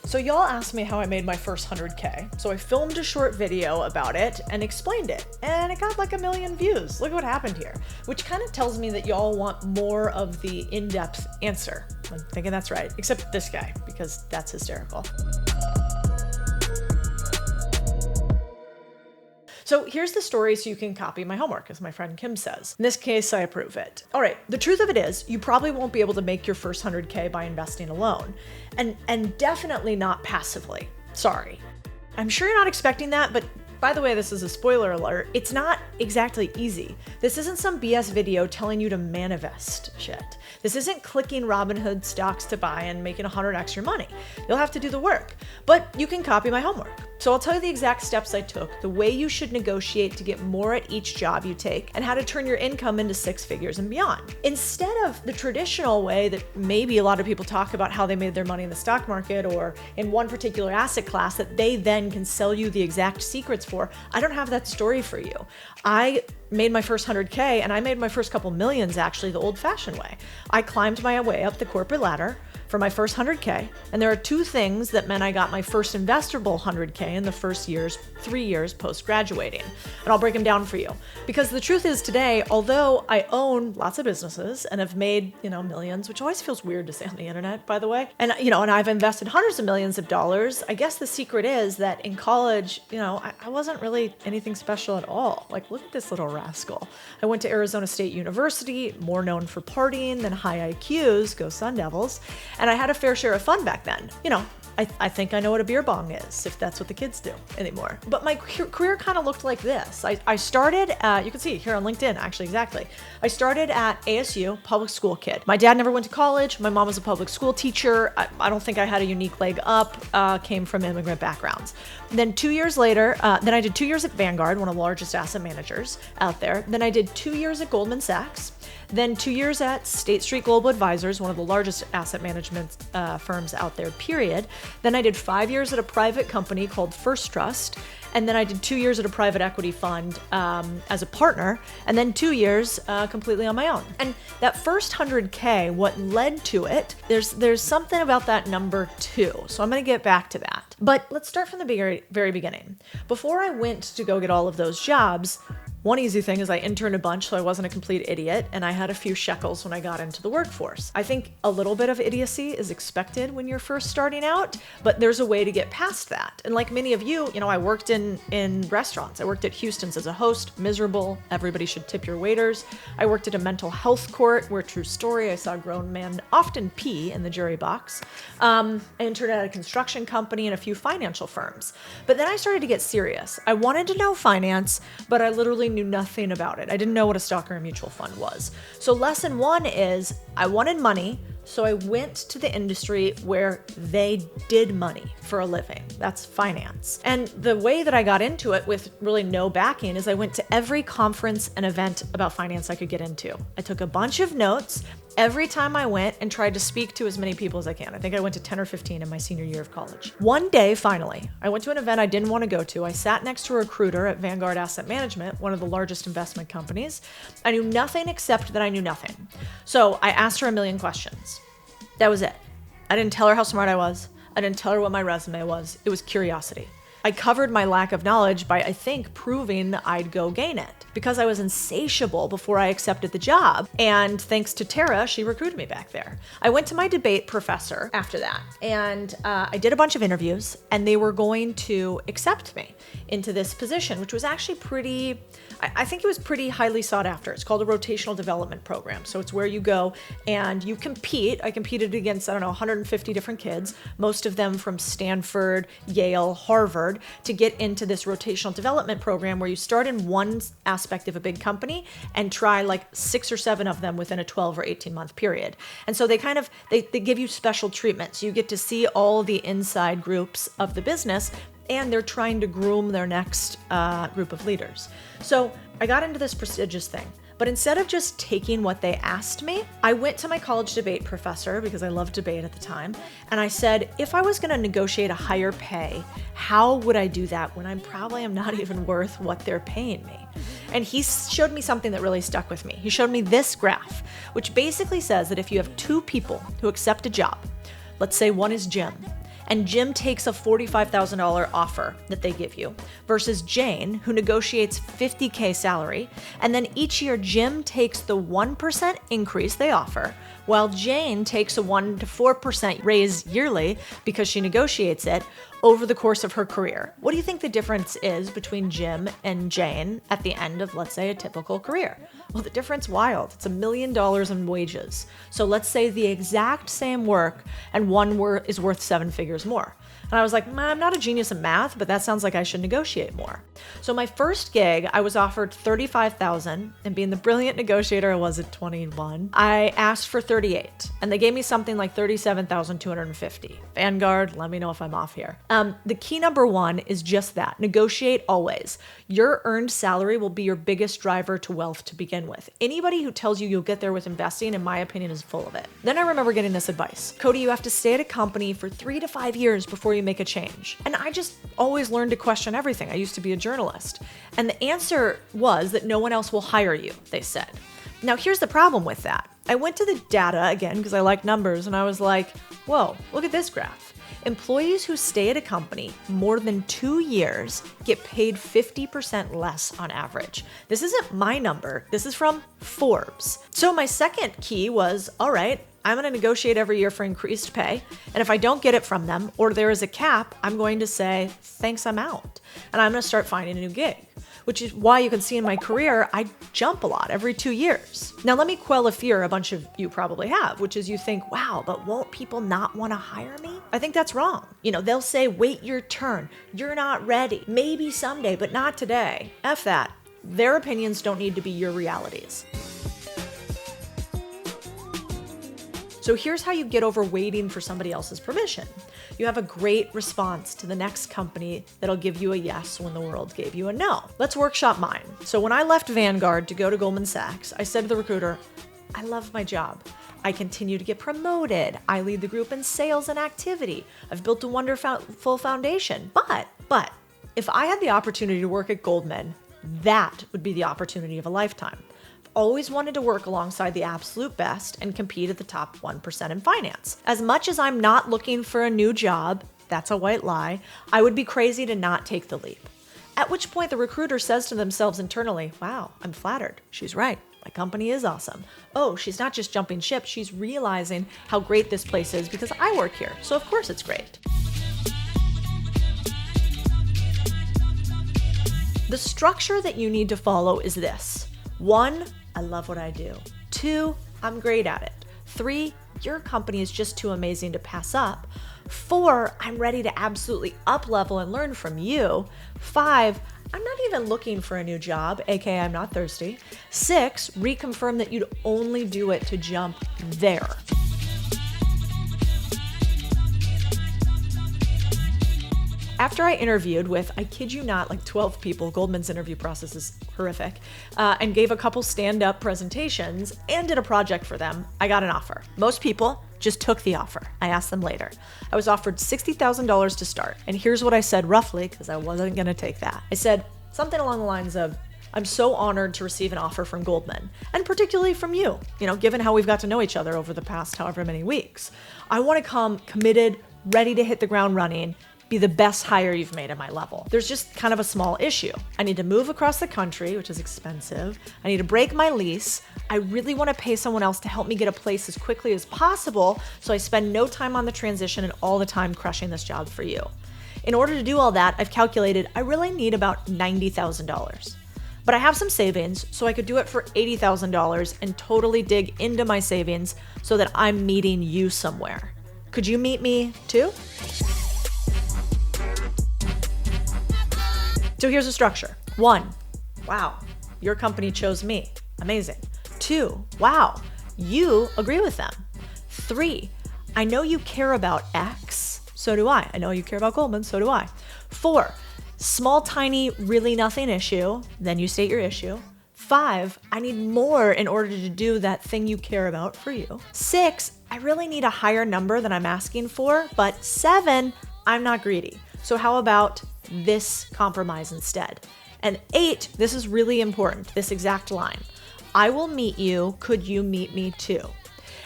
So y'all asked me how I made my first 100K. So I filmed a short video about it and explained it, and it got like 1 million views. Look what happened here, which kind of tells me that y'all want more of the in-depth answer. I'm thinking that's right, except this guy, because that's hysterical. So here's the story so you can copy my homework, as my friend Kim says. In this case, I approve it. All right, the truth of it is, you probably won't be able to make your first 100K by investing alone, and definitely not passively. Sorry. I'm sure you're not expecting that, but by the way, this is a spoiler alert. It's not exactly easy. This isn't some BS video telling you to manifest shit. This isn't clicking Robinhood stocks to buy and making 100x your money. You'll have to do the work, but you can copy my homework. So I'll tell you the exact steps I took, the way you should negotiate to get more at each job you take, and how to turn your income into 6 figures and beyond. Instead of the traditional way that maybe a lot of people talk about how they made their money in the stock market or in one particular asset class that they then can sell you the exact secrets for, I don't have that story for you. I made my first 100K and I made my first couple millions actually the old-fashioned way. I climbed my way up the corporate ladder for my first 100K, and there are 2 things that meant I got my first investable 100K in the first 3 years post-graduating. And I'll break them down for you. Because the truth is today, although I own lots of businesses and have made, millions, which always feels weird to say on the internet, by the way, and I've invested hundreds of millions of dollars, I guess the secret is that in college, I wasn't really anything special at all. Like, look at this little rascal. I went to Arizona State University, more known for partying than high IQs, go Sun Devils. And I had a fair share of fun back then. I think I know what a beer bong is, if that's what the kids do anymore. But my career kind of looked like this. I started, you can see here on LinkedIn, actually, exactly. I started at ASU, public school kid. My dad never went to college. My mom was a public school teacher. I don't think I had a unique leg up, came from immigrant backgrounds. Then 2 years later, then I did 2 years at Vanguard, one of the largest asset managers out there. Then I did 2 years at Goldman Sachs. Then 2 years at State Street Global Advisors, one of the largest asset management firms out there, period. Then I did 5 years at a private company called First Trust. And then I did 2 years at a private equity fund as a partner, and then 2 years completely on my own. And that first 100K, what led to it, there's something about that number too. So I'm going to get back to that. But let's start from the very beginning. Before I went to go get all of those jobs, one easy thing is I interned a bunch, so I wasn't a complete idiot, and I had a few shekels when I got into the workforce. I think a little bit of idiocy is expected when you're first starting out, but there's a way to get past that. And like many of you, I worked in restaurants. I worked at Houston's as a host, miserable. Everybody should tip your waiters. I worked at a mental health court where, true story, I saw a grown man often pee in the jury box. I interned at a construction company and a few financial firms. But then I started to get serious. I wanted to know finance, but I literally knew nothing about it. I didn't know what a stock or a mutual fund was. So lesson 1 is I wanted money, so I went to the industry where they did money for a living. That's finance. And the way that I got into it with really no backing is I went to every conference and event about finance I could get into. I took a bunch of notes every time I went and tried to speak to as many people as I can. I think I went to 10 or 15 in my senior year of college. One day, finally, I went to an event I didn't want to go to. I sat next to a recruiter at Vanguard Asset Management, one of the largest investment companies. I knew nothing except that I knew nothing. So I asked her a million questions. That was it. I didn't tell her how smart I was. I didn't tell her what my resume was. It was curiosity. I covered my lack of knowledge by, I think, proving that I'd go gain it because I was insatiable before I accepted the job. And thanks to Tara, she recruited me back there. I went to my debate professor after that, and I did a bunch of interviews, and they were going to accept me into this position, which was actually I think it was pretty highly sought after. It's called a rotational development program. So it's where you go and you compete. I competed against, 150 different kids, most of them from Stanford, Yale, Harvard, to get into this rotational development program where you start in one aspect of a big company and try like 6 or 7 of them within a 12 or 18 month period. And so they give you special treatment. So you get to see all the inside groups of the business, and they're trying to groom their next group of leaders. So I got into this prestigious thing. But instead of just taking what they asked me, I went to my college debate professor, because I loved debate at the time, and I said, if I was going to negotiate a higher pay, how would I do that when I probably am not even worth what they're paying me? And he showed me something that really stuck with me. He showed me this graph, which basically says that if you have 2 people who accept a job, let's say one is Jim, and Jim takes a $45,000 offer that they give you versus Jane, who negotiates $50K salary, and then each year Jim takes the 1% increase they offer, while Jane takes a 1 to 4% raise yearly because she negotiates it over the course of her career. What do you think the difference is between Jim and Jane at the end of, let's say, a typical career? Well, the difference, wild. It's $1 million in wages. So let's say the exact same work and one is worth 7 figures more. And I was like, I'm not a genius in math, but that sounds like I should negotiate more. So my first gig, I was offered $35,000, and being the brilliant negotiator I was at 21, I asked for 38, and they gave me something like $37,250. Vanguard, let me know if I'm off here. The key number one is just that: negotiate always. Your earned salary will be your biggest driver to wealth to begin with. Anybody who tells you you'll get there with investing, in my opinion, is full of it. Then I remember getting this advice: Codie, you have to stay at a company for 3 to 5 years before you make a change. And I just always learned to question everything. I used to be a journalist. And the answer was that no one else will hire you, they said. Now here's the problem with that. I went to the data again because I like numbers, and I was like, whoa, look at this graph. Employees who stay at a company more than 2 years get paid 50% less on average. This isn't my number. This is from Forbes. So my second key was, all right, I'm going to negotiate every year for increased pay. And if I don't get it from them, or there is a cap, I'm going to say, thanks, I'm out. And I'm going to start finding a new gig, which is why you can see in my career, I jump a lot every 2 years. Now, let me quell a fear a bunch of you probably have, which is you think, wow, but won't people not want to hire me? I think that's wrong. They'll say, wait your turn. You're not ready. Maybe someday, but not today. F that. Their opinions don't need to be your realities. So here's how you get over waiting for somebody else's permission. You have a great response to the next company that'll give you a yes when the world gave you a no. Let's workshop mine. So when I left Vanguard to go to Goldman Sachs, I said to the recruiter, I love my job. I continue to get promoted. I lead the group in sales and activity. I've built a wonderful foundation. But if I had the opportunity to work at Goldman, that would be the opportunity of a lifetime. Always wanted to work alongside the absolute best and compete at the top 1% in finance. As much as I'm not looking for a new job, that's a white lie, I would be crazy to not take the leap. At which point the recruiter says to themselves internally, wow, I'm flattered. She's right. My company is awesome. Oh, she's not just jumping ship. She's realizing how great this place is because I work here. So of course it's great. The structure that you need to follow is this. 1, I love what I do. 2, I'm great at it. 3, your company is just too amazing to pass up. 4, I'm ready to absolutely up-level and learn from you. 5, I'm not even looking for a new job, aka I'm not thirsty. 6, reconfirm that you'd only do it to jump there. After I interviewed with, I kid you not, like 12 people, Goldman's interview process is horrific, and gave a couple stand-up presentations and did a project for them, I got an offer. Most people just took the offer. I asked them later. I was offered $60,000 to start. And here's what I said roughly, because I wasn't going to take that. I said something along the lines of, I'm so honored to receive an offer from Goldman, and particularly from you, given how we've got to know each other over the past however many weeks. I want to come committed, ready to hit the ground running, be the best hire you've made at my level. There's just kind of a small issue. I need to move across the country, which is expensive. I need to break my lease. I really want to pay someone else to help me get a place as quickly as possible so I spend no time on the transition and all the time crushing this job for you. In order to do all that, I've calculated I really need about $90,000. But I have some savings, so I could do it for $80,000 and totally dig into my savings so that I'm meeting you somewhere. Could you meet me too? So here's the structure. 1, wow, your company chose me. Amazing. 2, wow, you agree with them. 3, I know you care about X, so do I. I know you care about Goldman, so do I. 4, small, tiny, really nothing issue, then you state your issue. 5, I need more in order to do that thing you care about for you. 6, I really need a higher number than I'm asking for, but 7, I'm not greedy. So how about this compromise instead? And 8, this is really important, this exact line. I will meet you, could you meet me too?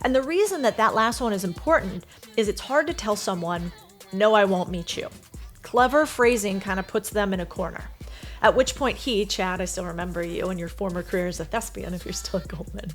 And the reason that last one is important is it's hard to tell someone, no, I won't meet you. Clever phrasing kind of puts them in a corner. At which point Chad, I still remember you and your former career as a thespian if you're still at Goldman.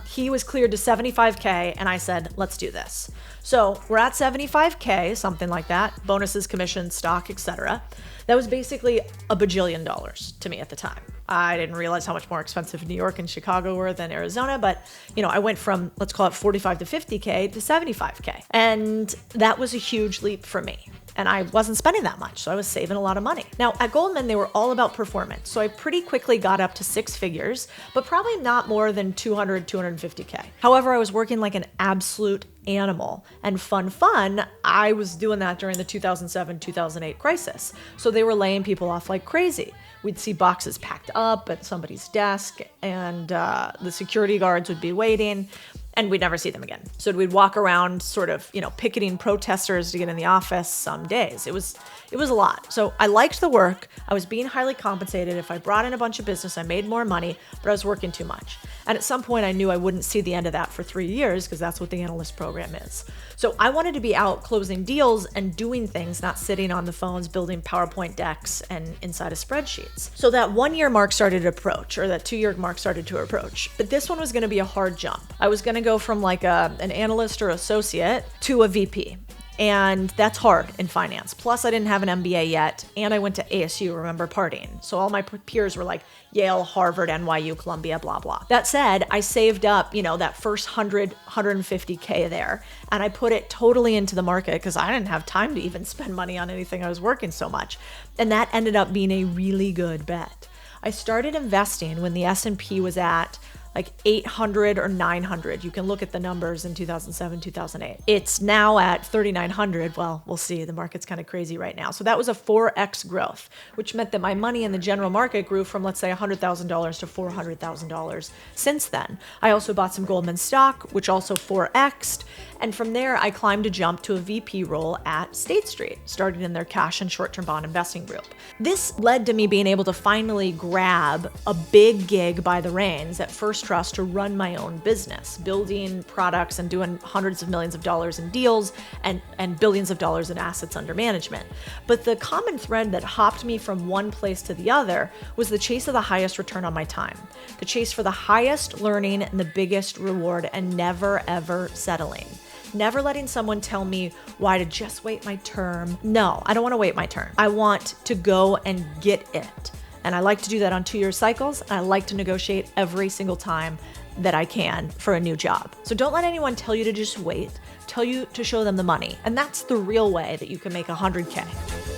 He was cleared to 75K and I said, let's do this. So we're at 75K, something like that, bonuses, commissions, stock, etc. That was basically $1 bajillion to me at the time. I didn't realize how much more expensive New York and Chicago were than Arizona, but I went from, let's call it 45 to 50K to 75K. And that was a huge leap for me. And I wasn't spending that much, so I was saving a lot of money. Now, at Goldman, they were all about performance, so I pretty quickly got up to 6 figures, but probably not more than 200, 250K. However, I was working like an absolute animal, and fun, I was doing that during the 2007-2008 crisis. So they were laying people off like crazy. We'd see boxes packed up at somebody's desk, and the security guards would be waiting, and we'd never see them again. So we'd walk around sort of, picketing protesters to get in the office some days. It was a lot. So I liked the work. I was being highly compensated. If I brought in a bunch of business, I made more money, but I was working too much. And at some point I knew I wouldn't see the end of that for 3 years because that's what the analyst program is. So I wanted to be out closing deals and doing things, not sitting on the phones, building PowerPoint decks and inside of spreadsheets. So that 1 year mark started to approach, or that 2 year mark started to approach. But this one was going to be a hard jump. I was going to go from like an analyst or associate to a VP. And that's hard in finance. Plus, I didn't have an MBA yet, and I went to ASU, remember, partying. So all my peers were like Yale, Harvard, NYU, Columbia, blah, blah. That said, I saved up, that first 100, 150K there, and I put it totally into the market because I didn't have time to even spend money on anything. I was working so much. And that ended up being a really good bet. I started investing when the S&P was at like 800 or 900. You can look at the numbers in 2007, 2008. It's now at 3,900. Well, we'll see. The market's kind of crazy right now. So that was a 4x growth, which meant that my money in the general market grew from, let's say, $100,000 to $400,000 since then. I also bought some Goldman stock, which also 4x'd. And from there, I climbed a jump to a VP role at State Street, starting in their cash and short-term bond investing group. This led to me being able to finally grab a big gig by the reins at First Trust to run my own business, building products and doing hundreds of millions of dollars in deals and billions of dollars in assets under management. But the common thread that hopped me from one place to the other was the chase of the highest return on my time, the chase for the highest learning and the biggest reward, and never ever settling. Never letting someone tell me why to just wait my turn. No, I don't want to wait my turn. I want to go and get it. And I like to do that on 2 year cycles. And I like to negotiate every single time that I can for a new job. So don't let anyone tell you to just wait, tell you to show them the money. And that's the real way that you can make 100K.